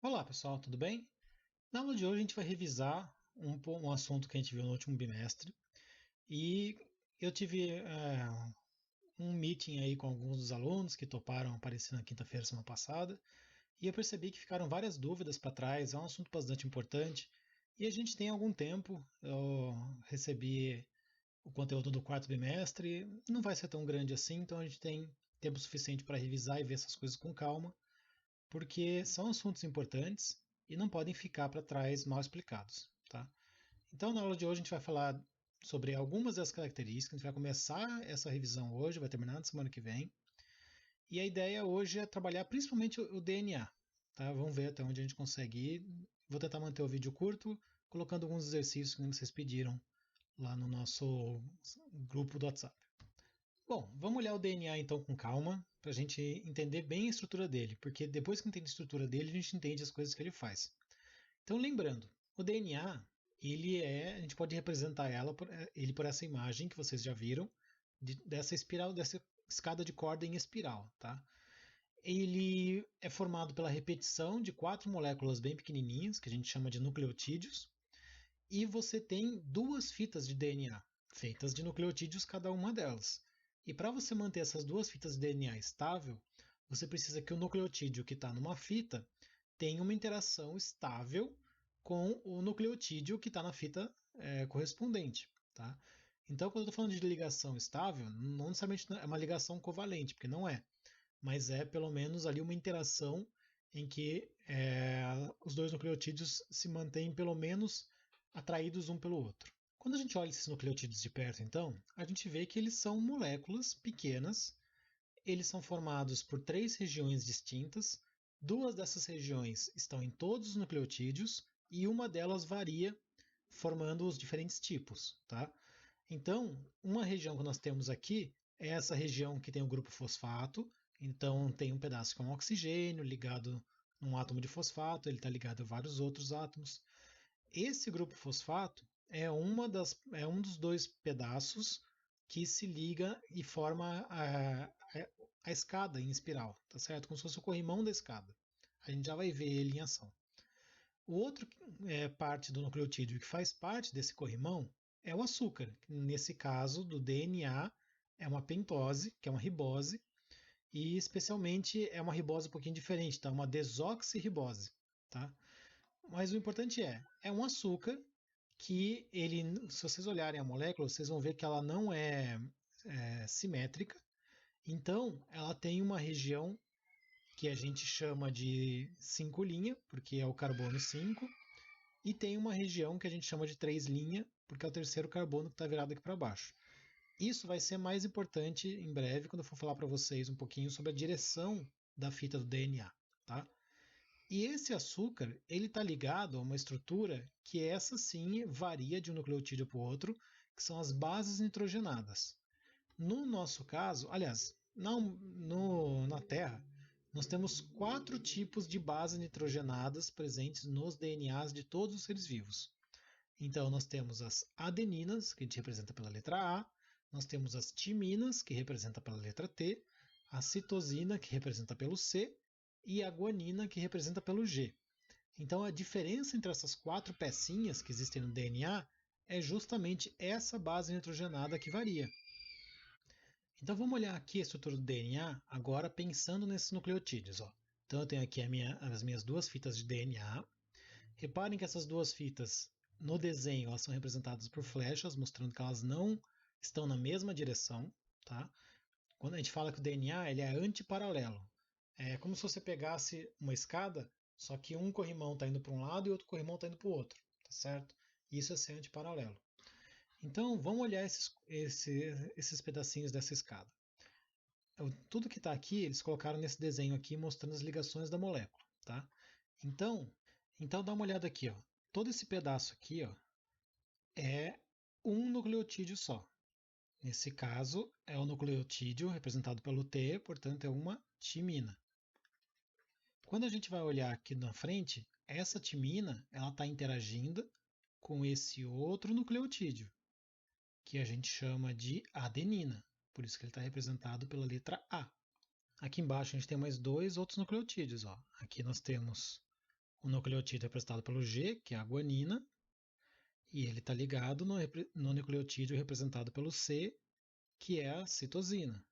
Olá pessoal, tudo bem? Na aula de hoje a gente vai revisar um assunto que a gente viu no último bimestre e eu tive um meeting aí com alguns dos alunos que toparam aparecer na quinta-feira semana passada e eu percebi que ficaram várias dúvidas para trás, é um assunto bastante importante e a gente tem algum tempo, eu recebi o conteúdo do quarto bimestre, não vai ser tão grande assim, então a gente tem tempo suficiente para revisar e ver essas coisas com calma porque são assuntos importantes e não podem ficar para trás mal explicados, tá? Então, na aula de hoje a gente vai falar sobre algumas das características, a gente vai começar essa revisão hoje, vai terminar na semana que vem, e a ideia hoje é trabalhar principalmente o DNA, tá? Vamos ver até onde a gente consegue ir. Vou tentar manter o vídeo curto, colocando alguns exercícios que vocês pediram lá no nosso grupo do WhatsApp. Bom, vamos olhar o DNA então com calma, para a gente entender bem a estrutura dele, porque depois que entende a estrutura dele, a gente entende as coisas que ele faz. Então, lembrando, o DNA, a gente pode representar ele por essa imagem que vocês já viram, dessa espiral, dessa escada de corda em espiral, tá? Ele é formado pela repetição de quatro moléculas bem pequenininhas, que a gente chama de nucleotídeos, e você tem duas fitas de DNA, feitas de nucleotídeos cada uma delas. E para você manter essas duas fitas de DNA estável, você precisa que o nucleotídeo que está numa fita tenha uma interação estável com o nucleotídeo que está na fita correspondente. Tá? Então, quando eu estou falando de ligação estável, não necessariamente é uma ligação covalente, porque não é, mas é pelo menos ali uma interação em que os dois nucleotídeos se mantêm pelo menos atraídos um pelo outro. Quando a gente olha esses nucleotídeos de perto, então, a gente vê que eles são moléculas pequenas, eles são formados por três regiões distintas, duas dessas regiões estão em todos os nucleotídeos e uma delas varia formando os diferentes tipos. Tá? Então, uma região que nós temos aqui é essa região que tem o grupo fosfato, então tem um pedaço com oxigênio ligado num átomo de fosfato, ele está ligado a vários outros átomos. Esse grupo fosfato é um dos dois pedaços que se liga e forma a escada em espiral, tá certo? Como se fosse o corrimão da escada. A gente já vai ver ele em ação. O outro parte do nucleotídeo que faz parte desse corrimão é o açúcar. Nesse caso, do DNA, é uma pentose, que é uma ribose, e especialmente é uma ribose um pouquinho diferente, tá? Uma desoxirribose, tá? Mas o importante é um açúcar que ele, se vocês olharem a molécula, vocês vão ver que ela não é simétrica. Então, ela tem uma região que a gente chama de 5' porque é o carbono 5, e tem uma região que a gente chama de 3', porque é o terceiro carbono que está virado aqui para baixo. Isso vai ser mais importante em breve, quando eu for falar para vocês um pouquinho sobre a direção da fita do DNA. Tá? E esse açúcar, ele está ligado a uma estrutura que essa sim varia de um nucleotídeo para o outro, que são as bases nitrogenadas. No nosso caso, aliás, na Terra, nós temos quatro tipos de bases nitrogenadas presentes nos DNAs de todos os seres vivos. Então, nós temos as adeninas, que a gente representa pela letra A, nós temos as timinas, que representa pela letra T, a citosina, que representa pelo C, e a guanina, que representa pelo G. Então, a diferença entre essas quatro pecinhas que existem no DNA é justamente essa base nitrogenada que varia. Então, vamos olhar aqui a estrutura do DNA, agora pensando nesses nucleotídeos. Ó. Então, eu tenho aqui as minhas duas fitas de DNA. Reparem que essas duas fitas, no desenho, elas são representadas por flechas, mostrando que elas não estão na mesma direção. Tá? Quando a gente fala que o DNA ele é antiparalelo, é como se você pegasse uma escada, só que um corrimão está indo para um lado e outro corrimão está indo para o outro, tá certo? Isso é ser antiparalelo. Então, vamos olhar esses pedacinhos dessa escada. Tudo que está aqui, eles colocaram nesse desenho aqui, mostrando as ligações da molécula, tá? Então, então dá uma olhada aqui, ó. Todo esse pedaço aqui, ó, é um nucleotídeo só. Nesse caso, é o nucleotídeo representado pelo T, portanto é uma timina. Quando a gente vai olhar aqui na frente, essa timina ela está interagindo com esse outro nucleotídeo, que a gente chama de adenina. Por isso que ele está representado pela letra A. Aqui embaixo a gente tem mais dois outros nucleotídeos. Ó. Aqui nós temos O nucleotídeo é representado pelo G, que é a guanina, e ele está ligado no nucleotídeo representado pelo C, que é a citosina.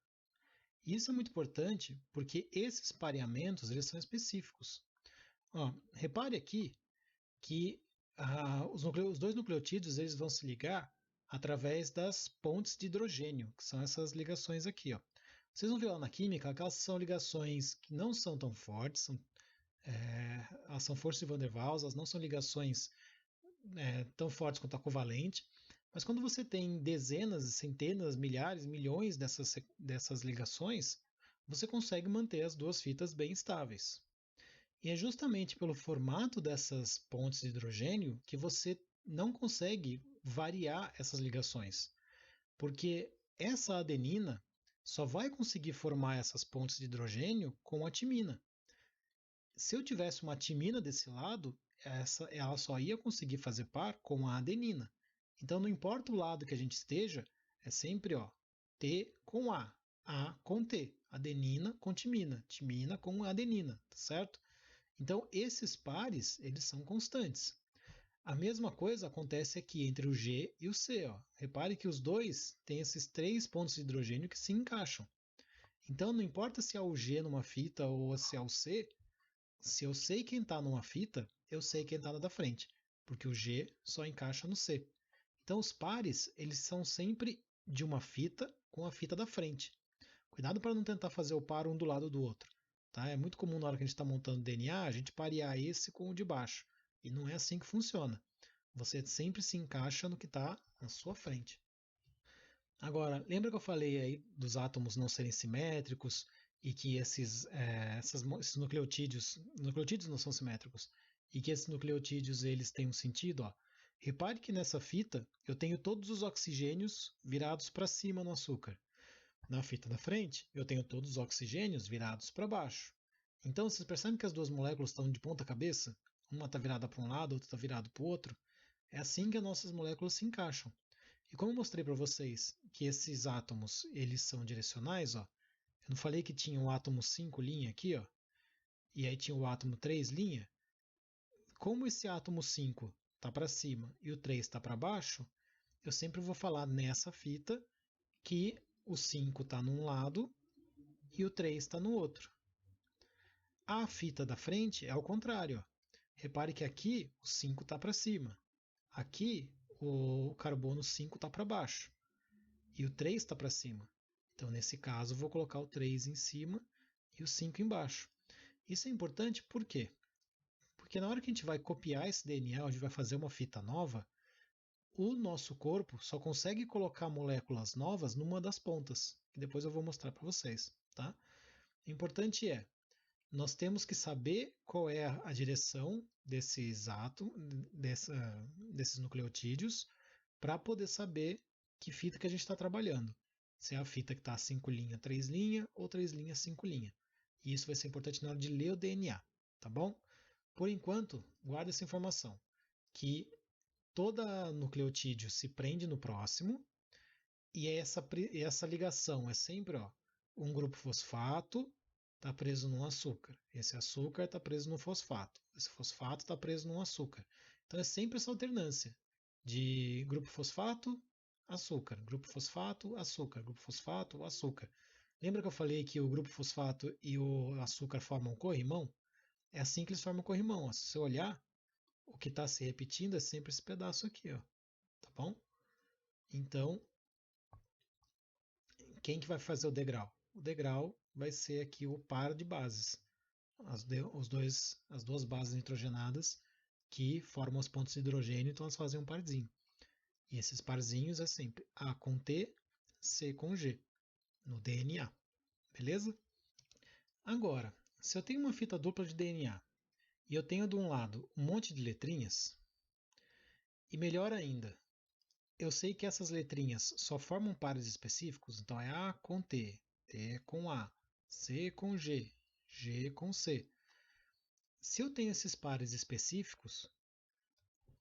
Isso é muito importante porque esses pareamentos eles são específicos. Ó, repare aqui que os dois nucleotídeos eles vão se ligar através das pontes de hidrogênio, que são essas ligações aqui. Ó. Vocês vão ver lá na química que elas são ligações que não são tão fortes, elas são forças de Van der Waals, elas não são ligações tão fortes quanto a covalente, mas quando você tem dezenas, centenas, milhares, milhões dessas ligações, você consegue manter as duas fitas bem estáveis. E é justamente pelo formato dessas pontes de hidrogênio que você não consegue variar essas ligações, porque essa adenina só vai conseguir formar essas pontes de hidrogênio com a timina. Se eu tivesse uma timina desse lado, ela só ia conseguir fazer par com a adenina. Então, não importa o lado que a gente esteja, é sempre T com A com T, adenina com timina, timina com adenina, tá certo? Então, esses pares, eles são constantes. A mesma coisa acontece aqui entre o G e o C. Repare que os dois têm esses 3 pontos de hidrogênio que se encaixam. Então, não importa se é o G numa fita ou se é o C, se eu sei quem está numa fita, eu sei quem está na da frente, porque o G só encaixa no C. Então, os pares, eles são sempre de uma fita com a fita da frente. Cuidado para não tentar fazer o par um do lado do outro. Tá? É muito comum na hora que a gente está montando DNA, a gente parear esse com o de baixo. E não é assim que funciona. Você sempre se encaixa no que está na sua frente. Agora, lembra que eu falei aí dos átomos não serem simétricos e que esses nucleotídeos não são simétricos e que esses nucleotídeos eles têm um sentido? Repare que nessa fita eu tenho todos os oxigênios virados para cima no açúcar. Na fita da frente eu tenho todos os oxigênios virados para baixo. Então vocês percebem que as duas moléculas estão de ponta cabeça? Uma está virada para um lado, outra está virada para o outro. É assim que as nossas moléculas se encaixam. E como eu mostrei para vocês que esses átomos eles são direcionais, eu não falei que tinha o átomo 5' aqui, e aí tinha o átomo 3'. Como esse átomo 5 está para cima e o 3 está para baixo, eu sempre vou falar nessa fita que o 5 está num lado e o 3 está no outro. A fita da frente é ao contrário. Repare que aqui o 5 está para cima. Aqui o carbono 5 está para baixo e o 3 está para cima. Então, nesse caso, eu vou colocar o 3 em cima e o 5 embaixo. Isso é importante por quê? Porque na hora que a gente vai copiar esse DNA, a gente vai fazer uma fita nova, o nosso corpo só consegue colocar moléculas novas numa das pontas, que depois eu vou mostrar para vocês. Tá? O importante é, nós temos que saber qual é a direção desses átomos, desses nucleotídeos, para poder saber que fita que a gente está trabalhando. Se é a fita que está 5', 3' ou 3', 5'. E isso vai ser importante na hora de ler o DNA, tá bom? Por enquanto, guarda essa informação, que toda nucleotídeo se prende no próximo, e essa ligação é sempre um grupo fosfato está preso num açúcar. Esse açúcar está preso no fosfato. Esse fosfato está preso num açúcar. Então é sempre essa alternância de grupo fosfato, açúcar, grupo fosfato, açúcar, grupo fosfato, açúcar. Lembra que eu falei que o grupo fosfato e o açúcar formam corrimão? É assim que eles formam corrimão. Se você olhar, o que está se repetindo é sempre esse pedaço aqui, tá bom? Então, quem que vai fazer o degrau? O degrau vai ser aqui o par de bases. As duas bases nitrogenadas que formam os pontos de hidrogênio, então elas fazem um parzinho. E esses parzinhos é sempre A com T, C com G, no DNA. Beleza? Agora, se eu tenho uma fita dupla de DNA e eu tenho de um lado um monte de letrinhas, e melhor ainda, eu sei que essas letrinhas só formam pares específicos, então é A com T, T com A, C com G, G com C. Se eu tenho esses pares específicos,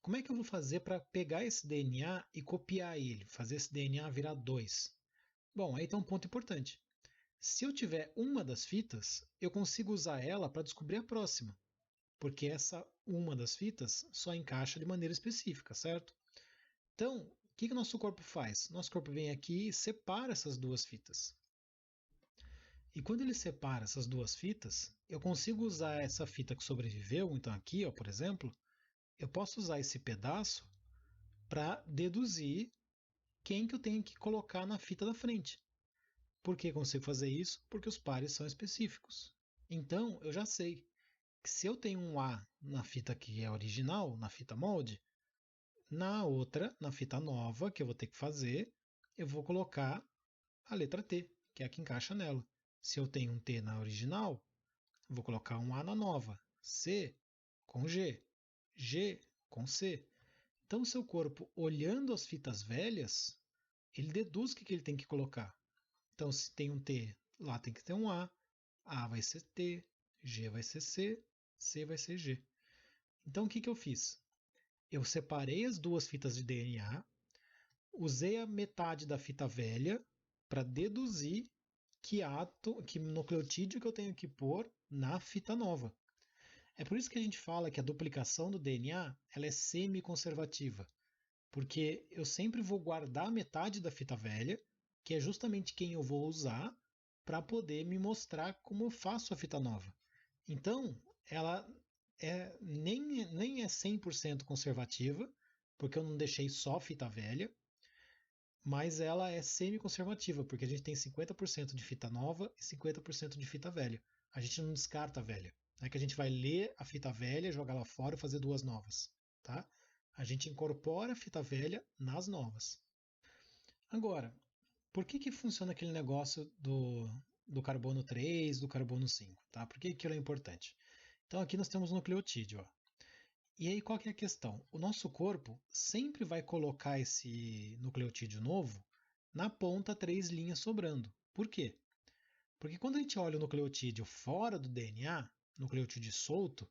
como é que eu vou fazer para pegar esse DNA e copiar ele, fazer esse DNA virar 2? Bom, aí tem um ponto importante. Se eu tiver uma das fitas, eu consigo usar ela para descobrir a próxima. porque essa uma das fitas só encaixa de maneira específica, certo? Então, o que o nosso corpo faz? Nosso corpo vem aqui e separa essas duas fitas. E quando ele separa essas duas fitas, eu consigo usar essa fita que sobreviveu, então aqui, ó, por exemplo, eu posso usar esse pedaço para deduzir quem que eu tenho que colocar na fita da frente. Por que consigo fazer isso? Porque os pares são específicos. Então, eu já sei que se eu tenho um A na fita que é original, na fita molde, na outra, na fita nova que eu vou ter que fazer, eu vou colocar a letra T, que é a que encaixa nela. Se eu tenho um T na original, vou colocar um A na nova, C com G, G com C. Então, o seu corpo, olhando as fitas velhas, ele deduz o que ele tem que colocar. Então, se tem um T, lá tem que ter um A vai ser T, G vai ser C, C vai ser G. Então, o que eu fiz? Eu separei as duas fitas de DNA, usei a metade da fita velha para deduzir que nucleotídeo que eu tenho que pôr na fita nova. É por isso que a gente fala que a duplicação do DNA ela é semi-conservativa, porque eu sempre vou guardar metade da fita velha, que é justamente quem eu vou usar para poder me mostrar como eu faço a fita nova. Então, ela nem é 100% conservativa, porque eu não deixei só fita velha, mas ela é semi-conservativa, porque a gente tem 50% de fita nova e 50% de fita velha. A gente não descarta a velha. Não é que a gente vai ler a fita velha, jogar lá fora e fazer duas novas. Tá? A gente incorpora a fita velha nas novas. Agora, por que funciona aquele negócio do carbono 3, do carbono 5? Tá? Por que aquilo é importante? Então aqui nós temos o nucleotídeo. Ó. E aí qual que é a questão? O nosso corpo sempre vai colocar esse nucleotídeo novo na ponta 3 linhas sobrando. Por quê? Porque quando a gente olha o nucleotídeo fora do DNA, nucleotídeo solto,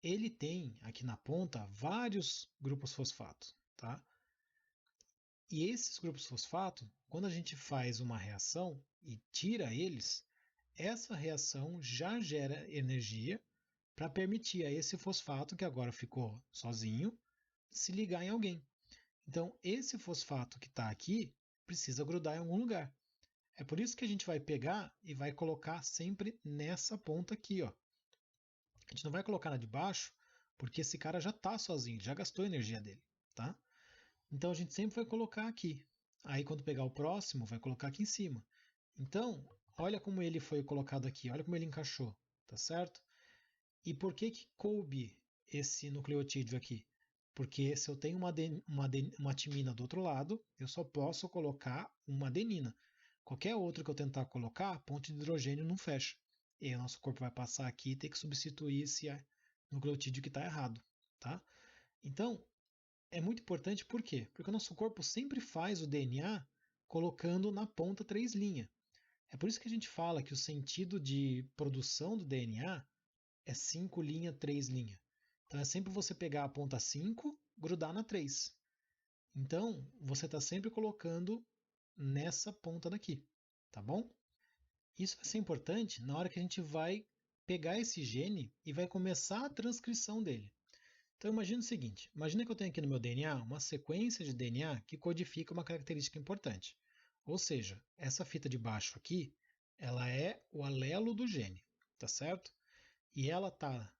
ele tem aqui na ponta vários grupos fosfato. Tá? E esses grupos fosfato, quando a gente faz uma reação e tira eles, essa reação já gera energia para permitir a esse fosfato, que agora ficou sozinho, se ligar em alguém. Então, esse fosfato que está aqui precisa grudar em algum lugar. É por isso que a gente vai pegar e vai colocar sempre nessa ponta aqui. Ó. A gente não vai colocar na de baixo, porque esse cara já está sozinho, já gastou a energia dele. Tá? Então, a gente sempre vai colocar aqui. Aí, quando pegar o próximo, vai colocar aqui em cima. Então, olha como ele foi colocado aqui, olha como ele encaixou. Tá certo? E por que coube esse nucleotídeo aqui? Porque se eu tenho uma timina do outro lado, eu só posso colocar uma adenina. Qualquer outro que eu tentar colocar, a ponte de hidrogênio não fecha. E aí o nosso corpo vai passar aqui e ter que substituir esse nucleotídeo que está errado. Tá? Então, é muito importante por quê? Porque o nosso corpo sempre faz o DNA colocando na ponta 3 linhas. É por isso que a gente fala que o sentido de produção do DNA é 5 linha, 3 linha. Então é sempre você pegar a ponta 5, grudar na 3. Então você está sempre colocando nessa ponta daqui, tá bom? Isso vai ser importante na hora que a gente vai pegar esse gene e vai começar a transcrição dele. Então imagina o seguinte, imagina que eu tenho aqui no meu DNA uma sequência de DNA que codifica uma característica importante. Ou seja, essa fita de baixo aqui, ela é o alelo do gene, tá certo? E ela está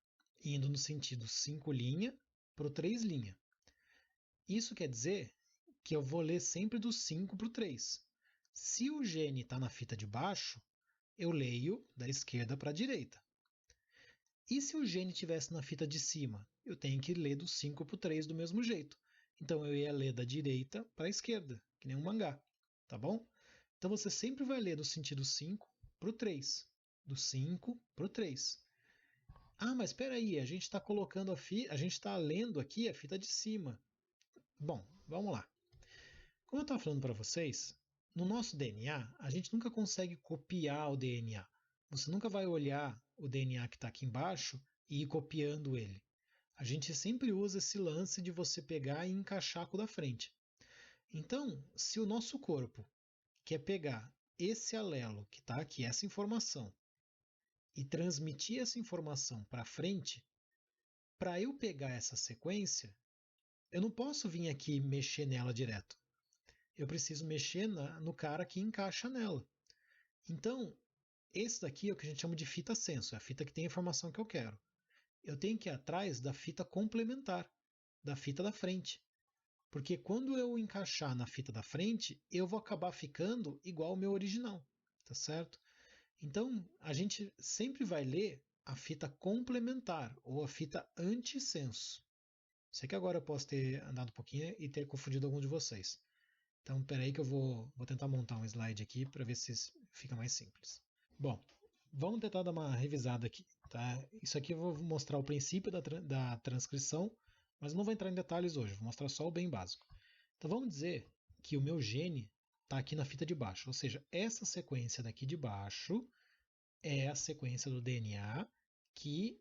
indo no sentido 5 linha para o 3 linha. Isso quer dizer que eu vou ler sempre do 5 para o 3. Se o gene está na fita de baixo, eu leio da esquerda para a direita. E se o gene estivesse na fita de cima, eu tenho que ler do 5 para o 3 do mesmo jeito. Então eu ia ler da direita para a esquerda, que nem um mangá, tá bom? Então você sempre vai ler do sentido 5 para o 3, do 5 para o 3. Ah, mas espera aí, a gente está colocando a gente está lendo aqui a fita de cima. Bom, vamos lá. Como eu estava falando para vocês, no nosso DNA, a gente nunca consegue copiar o DNA. Você nunca vai olhar o DNA que está aqui embaixo e ir copiando ele. A gente sempre usa esse lance de você pegar e encaixar com o da frente. Então, se o nosso corpo quer pegar esse alelo que está aqui, essa informação, e transmitir essa informação para frente, para eu pegar essa sequência, eu não posso vir aqui e mexer nela direto. Eu preciso mexer no cara que encaixa nela. Então, esse daqui é o que a gente chama de fita senso, é a fita que tem a informação que eu quero. Eu tenho que ir atrás da fita complementar, da fita da frente. Porque quando eu encaixar na fita da frente, eu vou acabar ficando igual ao meu original, tá certo? Então, a gente sempre vai ler a fita complementar ou a fita antissenso. Sei que agora eu posso ter andado um pouquinho e ter confundido algum de vocês. Então, peraí que eu vou tentar montar um slide aqui para ver se fica mais simples. Bom, vamos tentar dar uma revisada aqui. Tá? Isso aqui eu vou mostrar o princípio da transcrição, mas não vou entrar em detalhes hoje, vou mostrar só o bem básico. Então vamos dizer que o meu gene está aqui na fita de baixo, ou seja, essa sequência daqui de baixo é a sequência do DNA que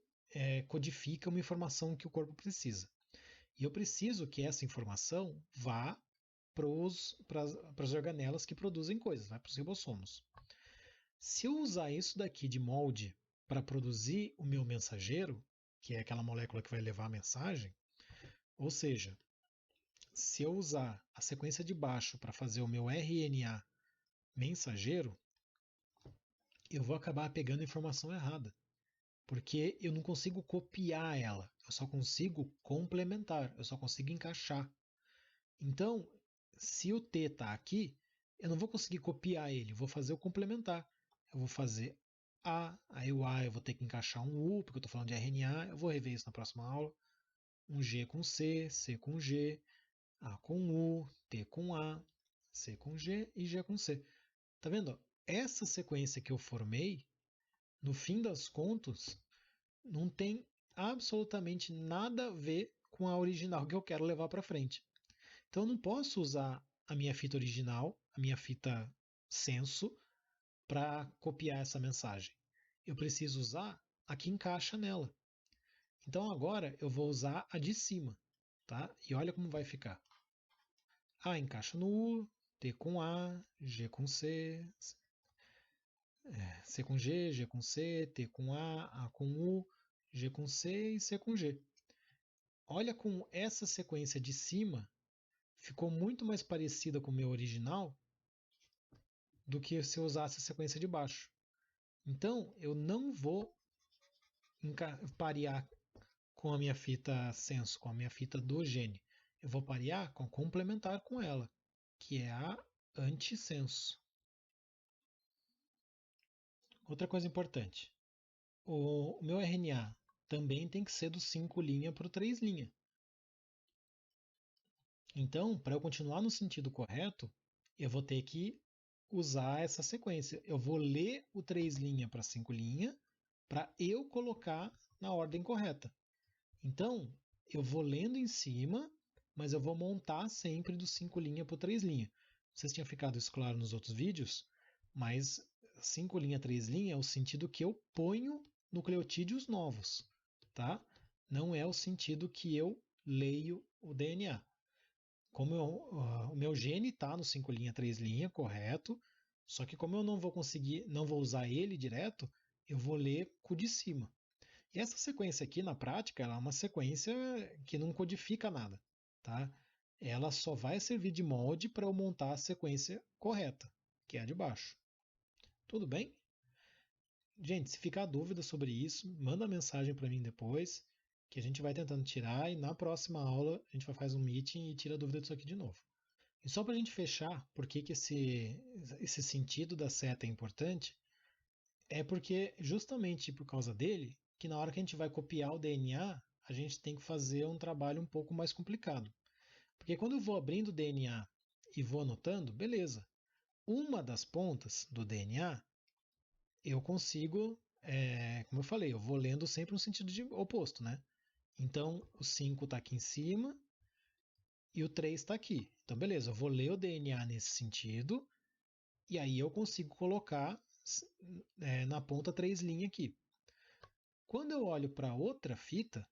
codifica uma informação que o corpo precisa. E eu preciso que essa informação vá para as organelas que produzem coisas, para os ribossomos. Se eu usar isso daqui de molde para produzir o meu mensageiro, que é aquela molécula que vai levar a mensagem, ou seja, se eu usar a sequência de baixo para fazer o meu RNA mensageiro, eu vou acabar pegando a informação errada, porque eu não consigo copiar ela, eu só consigo complementar, eu só consigo encaixar. Então, se o T está aqui, eu não vou conseguir copiar ele, vou fazer o complementar. Eu vou fazer A, aí o A eu vou ter que encaixar um U, porque eu estou falando de RNA, eu vou rever isso na próxima aula. Um G com C, C com G, A com U, T com A, C com G e G com C. Tá vendo? Essa sequência que eu formei, no fim das contas, não tem absolutamente nada a ver com a original que eu quero levar para frente. Então eu não posso usar a minha fita original, a minha fita senso, para copiar essa mensagem. Eu preciso usar a que encaixa nela. Então agora eu vou usar a de cima, tá? E olha como vai ficar. A encaixa no U, T com A, G com C, C com G, G com C, T com A com U, G com C e C com G. Olha como essa sequência de cima ficou muito mais parecida com o meu original do que se eu usasse a sequência de baixo. Então, eu não vou parear com a minha fita senso, com a minha fita do gene. Eu vou parear com complementar com ela, que é a antissenso. Outra coisa importante, o meu RNA também tem que ser do 5' para o 3'. Então, para eu continuar no sentido correto, eu vou ter que usar essa sequência. Eu vou ler o 3' para 5' para eu colocar na ordem correta. Então, eu vou lendo em cima, mas eu vou montar sempre do 5' para o 3'. Vocês tinham ficado isso claro nos outros vídeos, mas 5', 3' é o sentido que eu ponho nucleotídeos novos, tá? Não é o sentido que eu leio o DNA. Como o meu gene está no 5', 3', correto, só que como eu não vou conseguir, não vou usar ele direto, eu vou ler com o de cima. E essa sequência aqui, na prática, ela é uma sequência que não codifica nada, tá? Ela só vai servir de molde para eu montar a sequência correta, que é a de baixo. Tudo bem? Gente, se ficar dúvida sobre isso, manda mensagem para mim depois, que a gente vai tentando tirar e na próxima aula a gente vai fazer um meeting e tira a dúvida disso aqui de novo. E só para a gente fechar, por que esse sentido da seta é importante, é porque justamente por causa dele, que na hora que a gente vai copiar o DNA, a gente tem que fazer um trabalho um pouco mais complicado. Porque quando eu vou abrindo o DNA e vou anotando, beleza. Uma das pontas do DNA eu consigo, como eu falei, eu vou lendo sempre no sentido oposto, né? Então o 5 está aqui em cima e o 3 está aqui. Então, beleza, eu vou ler o DNA nesse sentido e aí eu consigo colocar na ponta 3' aqui. Quando eu olho para outra fita,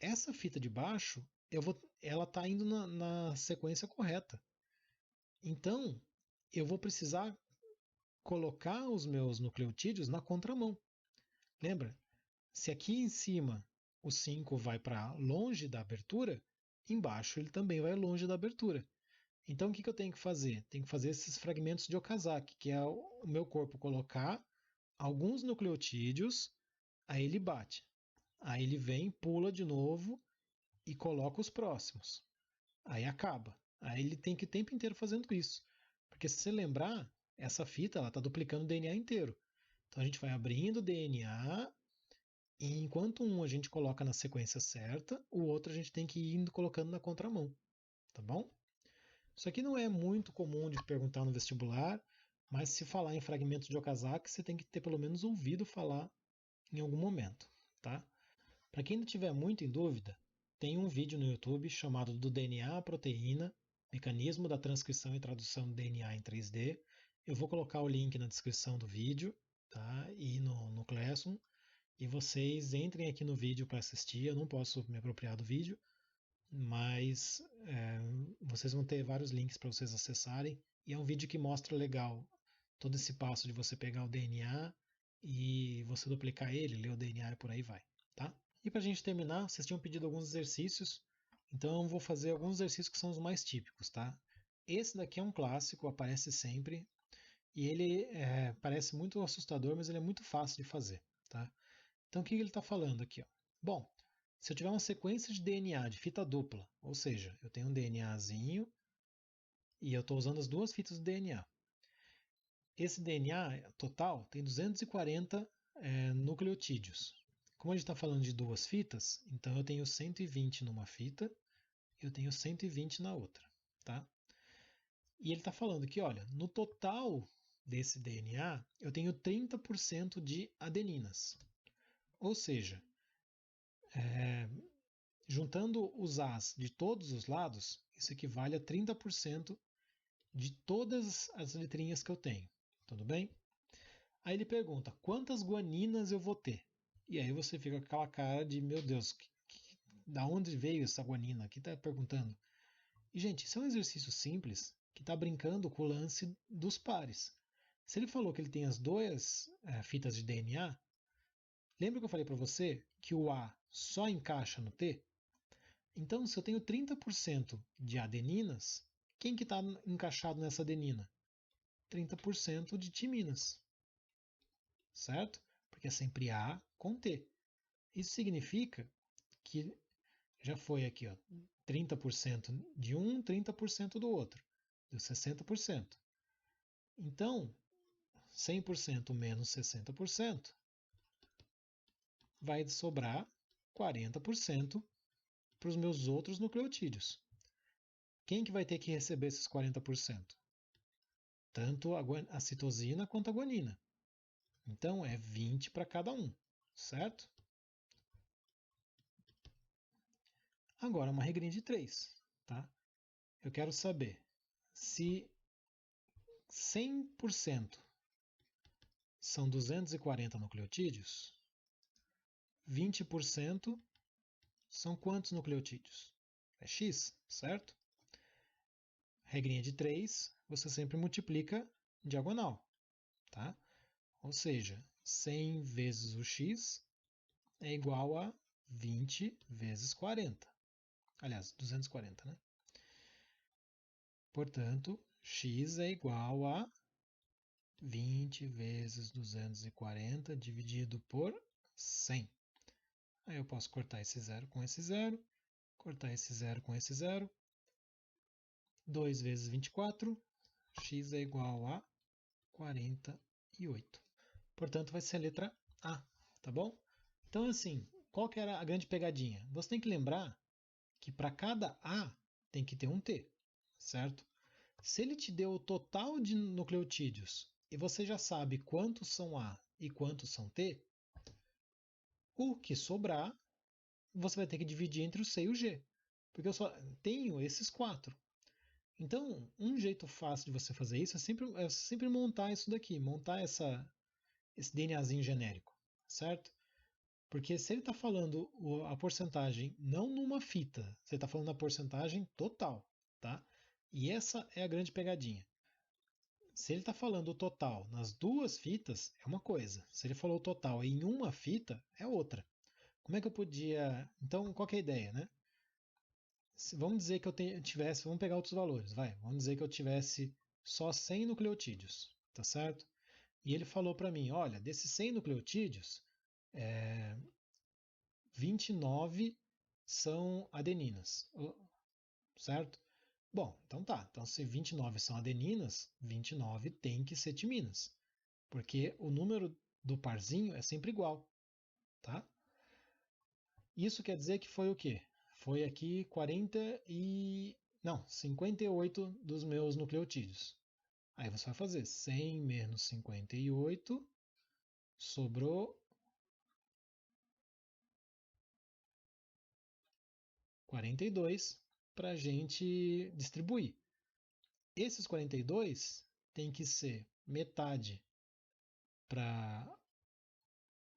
essa fita de baixo, ela está indo na sequência correta. Então, eu vou precisar colocar os meus nucleotídeos na contramão. Lembra? Se aqui em cima o 5 vai para longe da abertura, embaixo ele também vai longe da abertura. Então o que eu tenho que fazer? Tenho que fazer esses fragmentos de Okazaki, que é o meu corpo colocar alguns nucleotídeos, aí ele bate. Aí ele vem, pula de novo e coloca os próximos. Aí acaba. Aí ele tem que o tempo inteiro fazendo isso. Porque se você lembrar, essa fita está duplicando o DNA inteiro. Então a gente vai abrindo o DNA e enquanto um a gente coloca na sequência certa, o outro a gente tem que ir indo colocando na contramão. Tá bom? Isso aqui não é muito comum de perguntar no vestibular, mas se falar em fragmentos de Okazaki, você tem que ter pelo menos ouvido falar em algum momento. Tá? Para quem ainda tiver muito em dúvida, tem um vídeo no YouTube chamado Do DNA à Proteína, Mecanismo da Transcrição e Tradução do DNA em 3D. Eu vou colocar o link na descrição do vídeo, tá? E no Classroom. E vocês entrem aqui no vídeo para assistir. Eu não posso me apropriar do vídeo, mas vocês vão ter vários links para vocês acessarem. E é um vídeo que mostra legal todo esse passo de você pegar o DNA e você duplicar ele, ler o DNA e por aí vai, tá? E para a gente terminar, vocês tinham pedido alguns exercícios, então eu vou fazer alguns exercícios que são os mais típicos, tá? Esse daqui é um clássico, aparece sempre, e ele parece muito assustador, mas ele é muito fácil de fazer, tá? Então o que ele está falando aqui? Ó? Bom, se eu tiver uma sequência de DNA de fita dupla, ou seja, eu tenho um DNAzinho e eu estou usando as duas fitas do DNA. Esse DNA total tem 240 nucleotídeos. Como a gente está falando de duas fitas, então eu tenho 120 numa fita e eu tenho 120 na outra. Tá? E ele está falando que, olha, no total desse DNA, eu tenho 30% de adeninas. Ou seja, juntando os As de todos os lados, isso equivale a 30% de todas as letrinhas que eu tenho. Tudo bem? Aí ele pergunta, quantas guaninas eu vou ter? E aí você fica com aquela cara de, meu Deus, da onde veio essa guanina? Que está perguntando? E, gente, isso é um exercício simples que está brincando com o lance dos pares. Se ele falou que ele tem as duas fitas de DNA, lembra que eu falei para você que o A só encaixa no T? Então, se eu tenho 30% de adeninas, quem que está encaixado nessa adenina? 30% de timinas. Certo? Porque é sempre A com T. Isso significa que já foi aqui, ó, 30% de um, 30% do outro. Deu 60%. Então, 100% menos 60% vai sobrar 40% para os meus outros nucleotídeos. Quem que vai ter que receber esses 40%? Tanto a citosina quanto a guanina. Então, é 20 para cada um, certo? Agora, uma regrinha de 3. Tá? Eu quero saber se 100% são 240 nucleotídeos, 20% são quantos nucleotídeos? É x, certo? Regrinha de 3, você sempre multiplica diagonal. Tá? Ou seja, 100 vezes o x é igual a 20 vezes 40. Aliás, 240, né? Portanto, x é igual a 20 vezes 240 dividido por 100. Aí eu posso cortar esse zero com esse zero, cortar esse zero com esse zero. 2 vezes 24, x é igual a 48. Portanto, vai ser a letra A, tá bom? Então, assim, qual que era a grande pegadinha? Você tem que lembrar que para cada A tem que ter um T, certo? Se ele te deu o total de nucleotídeos e você já sabe quantos são A e quantos são T, o que sobrar você vai ter que dividir entre o C e o G, porque eu só tenho esses 4. Então, um jeito fácil de você fazer isso é sempre montar isso daqui, montar esse DNAzinho genérico, certo? Porque se ele está falando a porcentagem não numa fita, você está falando a porcentagem total, tá? E essa é a grande pegadinha. Se ele está falando o total nas duas fitas, é uma coisa. Se ele falou o total em uma fita, é outra. como é que eu podia... Então, qual que é a ideia, né? Vamos dizer que eu tivesse... Vamos pegar outros valores, vai. Vamos dizer que eu tivesse só 100 nucleotídeos, tá certo? E ele falou para mim, olha, desses 100 nucleotídeos, 29 são adeninas, certo? Bom, então tá. Então, se 29 são adeninas, 29 tem que ser timinas, porque o número do parzinho é sempre igual, tá? Isso quer dizer que foi o quê? Foi aqui 58 dos meus nucleotídeos. Aí você vai fazer 100 menos 58, sobrou 42 para a gente distribuir. Esses 42 tem que ser metade para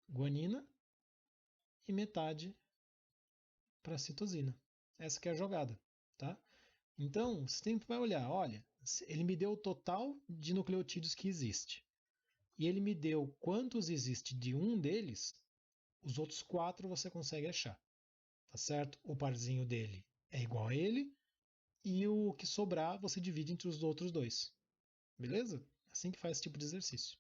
guanina e metade para citosina. Essa que é a jogada, tá? Então, você sempre vai olhar, olha, ele me deu o total de nucleotídeos que existe. E ele me deu quantos existe de um deles, os outros 4 você consegue achar, tá certo? O parzinho dele é igual a ele, e o que sobrar você divide entre os outros dois. Beleza? Assim que faz esse tipo de exercício.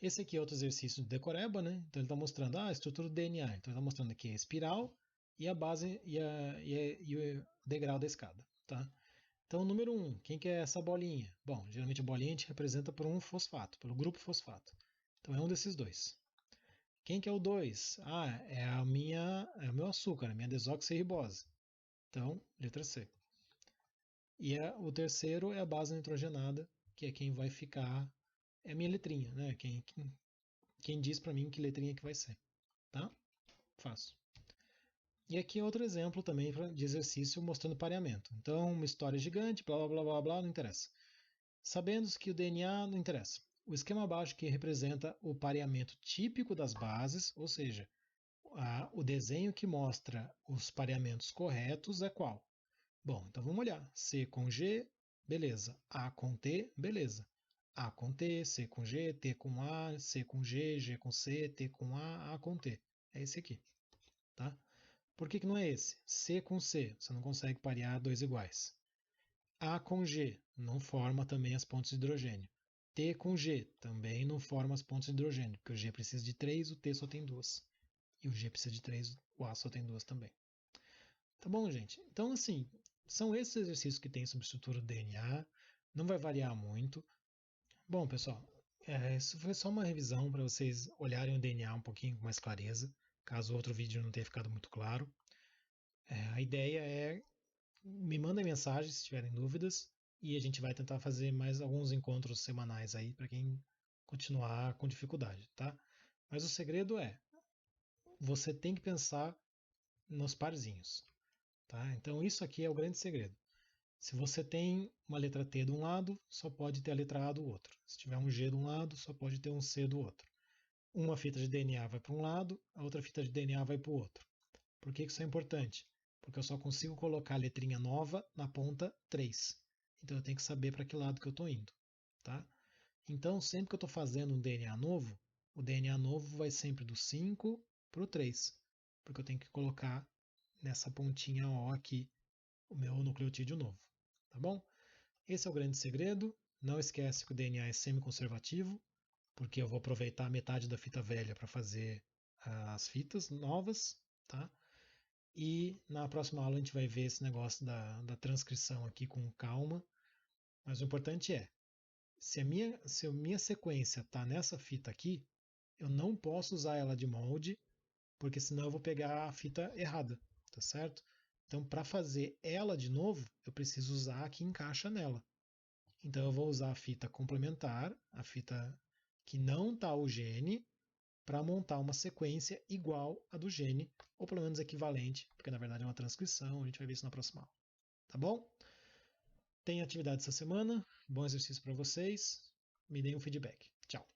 Esse aqui é outro exercício de decoreba, né? Então ele está mostrando a estrutura do DNA. Então ele está mostrando aqui a espiral e a base e o degrau da escada, tá? Então, número 1, quem que é essa bolinha? Bom, geralmente a bolinha a gente representa por um fosfato, pelo grupo fosfato. Então é um desses dois. Quem que é o 2? Ah, é o meu açúcar, a minha desoxirribose. Então, letra C. E o terceiro é a base nitrogenada, que é quem vai ficar, é a minha letrinha, né? Quem diz para mim que letrinha que vai ser, tá? Faço. E aqui é outro exemplo também de exercício mostrando pareamento. Então, uma história gigante, blá blá blá blá blá, não interessa. Sabendo que o DNA não interessa. O esquema abaixo que representa o pareamento típico das bases, ou seja, o desenho que mostra os pareamentos corretos é qual? Bom, então vamos olhar. C com G, beleza. A com T, beleza. A com T, C com G, T com A, C com G, G com C, T com A com T. É esse aqui, tá? Por que não é esse? C com C, você não consegue parear dois iguais. A com G não forma também as pontes de hidrogênio. T com G também não forma as pontes de hidrogênio, porque o G precisa de 3, o T só tem 2. E o G precisa de 3, o A só tem 2 também. Tá bom, gente? Então, assim, são esses exercícios que tem sobre estrutura do DNA. Não vai variar muito. Bom, pessoal, isso foi só uma revisão para vocês olharem o DNA um pouquinho com mais clareza, caso o outro vídeo não tenha ficado muito claro. A ideia é me mandem mensagem se tiverem dúvidas e a gente vai tentar fazer mais alguns encontros semanais aí para quem continuar com dificuldade, tá? Mas o segredo é você tem que pensar nos parzinhos, tá? Então isso aqui é o grande segredo. Se você tem uma letra T de um lado, só pode ter a letra A do outro. Se tiver um G de um lado, só pode ter um C do outro. Uma fita de DNA vai para um lado, a outra fita de DNA vai para o outro. Por que isso é importante? Porque eu só consigo colocar a letrinha nova na ponta 3. Então eu tenho que saber para que lado que eu estou indo, tá? Então, sempre que eu estou fazendo um DNA novo, o DNA novo vai sempre do 5 para o 3, porque eu tenho que colocar nessa pontinha O aqui o meu nucleotídeo novo, tá bom? Esse é o grande segredo. Não esquece que o DNA é semi-conservativo, porque eu vou aproveitar metade da fita velha para fazer as fitas novas, tá? E na próxima aula a gente vai ver esse negócio da transcrição aqui com calma. Mas o importante é, se a minha sequência está nessa fita aqui, eu não posso usar ela de molde, porque senão eu vou pegar a fita errada, tá certo? Então, para fazer ela de novo, eu preciso usar a que encaixa nela. Então, eu vou usar a fita complementar, a fita que não está o gene, para montar uma sequência igual à do gene, ou pelo menos equivalente, porque na verdade é uma transcrição, a gente vai ver isso na próxima aula. Tá bom? Tem atividade essa semana, bom exercício para vocês, me deem um feedback. Tchau!